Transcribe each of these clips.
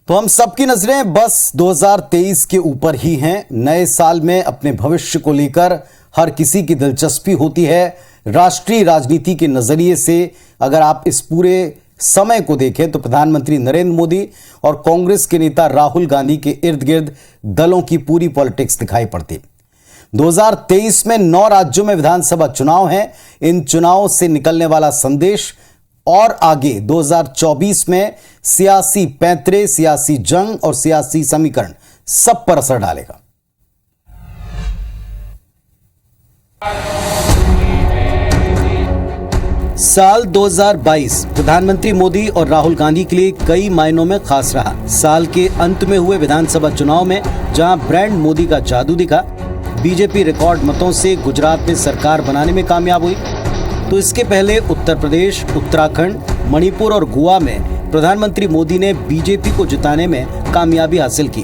तो हम सबकी नजरें बस 2023 के ऊपर ही हैं। नए साल में अपने भविष्य को लेकर हर किसी की दिलचस्पी होती है। राष्ट्रीय राजनीति के नजरिए से अगर आप इस पूरे समय को देखें तो प्रधानमंत्री नरेंद्र मोदी और कांग्रेस के नेता राहुल गांधी के इर्द गिर्द दलों की पूरी पॉलिटिक्स दिखाई पड़ती। 2023 में 9 राज्यों में विधानसभा चुनाव हैं। इन चुनावों से निकलने वाला संदेश और आगे 2024 में सियासी पैंतरे, सियासी जंग और सियासी समीकरण सब पर असर डालेगा। साल 2022 प्रधानमंत्री मोदी और राहुल गांधी के लिए कई मायनों में खास रहा। साल के अंत में हुए विधानसभा चुनाव में जहां ब्रांड मोदी का जादू दिखा, बीजेपी रिकॉर्ड मतों से गुजरात में सरकार बनाने में कामयाब हुई, तो इसके पहले उत्तर प्रदेश, उत्तराखंड, मणिपुर और गोवा में प्रधानमंत्री मोदी ने बीजेपी को जिताने में कामयाबी हासिल की।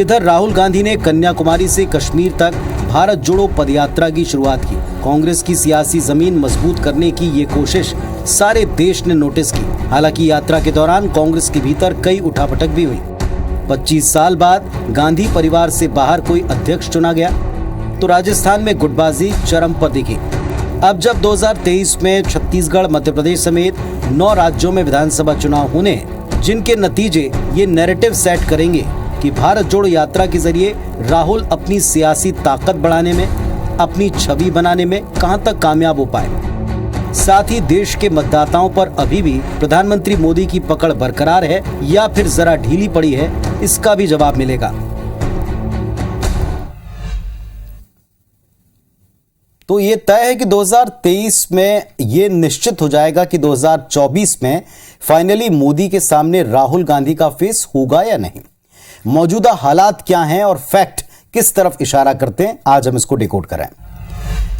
इधर राहुल गांधी ने कन्याकुमारी से कश्मीर तक भारत जोड़ो पदयात्रा की शुरुआत की। कांग्रेस की सियासी जमीन मजबूत करने की ये कोशिश सारे देश ने नोटिस की। हालांकि यात्रा के दौरान कांग्रेस के भीतर कई उठापटक भी हुई। 25 साल बाद गांधी परिवार से बाहर कोई अध्यक्ष चुना गया तो राजस्थान में गुटबाजी चरम पर दिखी। अब जब 2023 में छत्तीसगढ़, मध्य प्रदेश समेत 9 राज्यों में विधानसभा चुनाव होने हैं, जिनके नतीजे ये नैरेटिव सेट करेंगे कि भारत जोड़ो यात्रा के जरिए राहुल अपनी सियासी ताकत बढ़ाने में, अपनी छवि बनाने में कहां तक कामयाब हो पाए। साथ ही देश के मतदाताओं पर अभी भी प्रधानमंत्री मोदी की पकड़ बरकरार है या फिर जरा ढीली पड़ी है, इसका भी जवाब मिलेगा। तो ये तय है कि 2023 में ये निश्चित हो जाएगा कि 2024 में फाइनली मोदी के सामने राहुल गांधी का फेस होगा या नहीं। मौजूदा हालात क्या हैं और फैक्ट किस तरफ इशारा करते हैं, आज हम इसको डिकोड करें।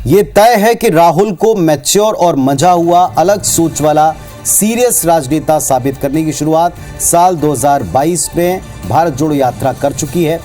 यह तय है कि राहुल को मैच्योर और मजा हुआ, अलग सोच वाला, सीरियस राजनेता साबित करने की शुरुआत साल 2022 में भारत जोड़ो यात्रा कर चुकी है,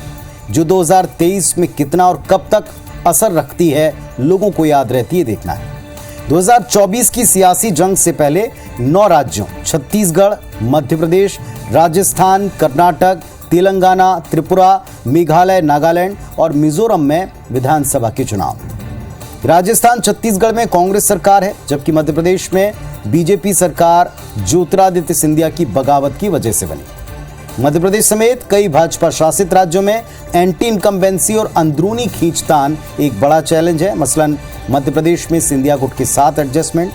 जो 2023 में कितना और कब तक असर रखती है लोगों को याद रहती है, देखना है। 2024 की सियासी जंग से पहले 9 राज्यों छत्तीसगढ़, मध्य प्रदेश, राजस्थान, कर्नाटक, तेलंगाना, त्रिपुरा, मेघालय, नागालैंड और मिजोरम में विधानसभा के चुनाव। राजस्थान, छत्तीसगढ़ में कांग्रेस सरकार है, जबकि मध्य प्रदेश में बीजेपी सरकार ज्योतिरादित्य सिंधिया की बगावत की वजह से बनी। मध्य प्रदेश समेत कई भाजपा शासित राज्यों में एंटी इनकम्बेंसी और अंदरूनी खींचतान एक बड़ा चैलेंज है। मसलन मध्य प्रदेश में सिंधिया गुट के साथ एडजस्टमेंट।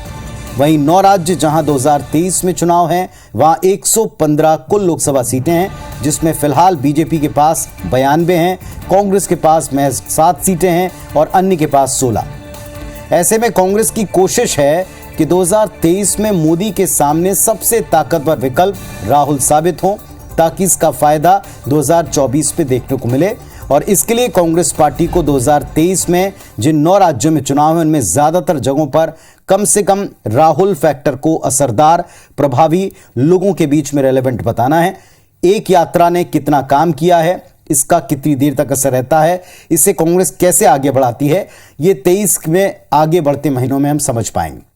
वहीं 9 राज्य जहां 2023 में चुनाव हैं, वहां 115 कुल लोकसभा सीटें हैं, जिसमें फिलहाल बीजेपी के पास 92 हैं, कांग्रेस के पास महज 7 सीटें हैं और अन्य के पास 16। ऐसे में कांग्रेस की कोशिश है कि 2023 में मोदी के सामने सबसे ताकतवर विकल्प राहुल साबित हों, ताकि इसका फायदा 2024 में देखने को मिले। और इसके लिए कांग्रेस पार्टी को 2023 में जिन 9 राज्यों में चुनाव है, उनमें ज्यादातर जगहों पर कम से कम राहुल फैक्टर को असरदार, प्रभावी, लोगों के बीच में रेलेवेंट बताना है। एक यात्रा ने कितना काम किया है, इसका कितनी देर तक असर रहता है, इसे कांग्रेस कैसे आगे बढ़ाती है, ये 23 में आगे बढ़ते महीनों में हम समझ पाएंगे।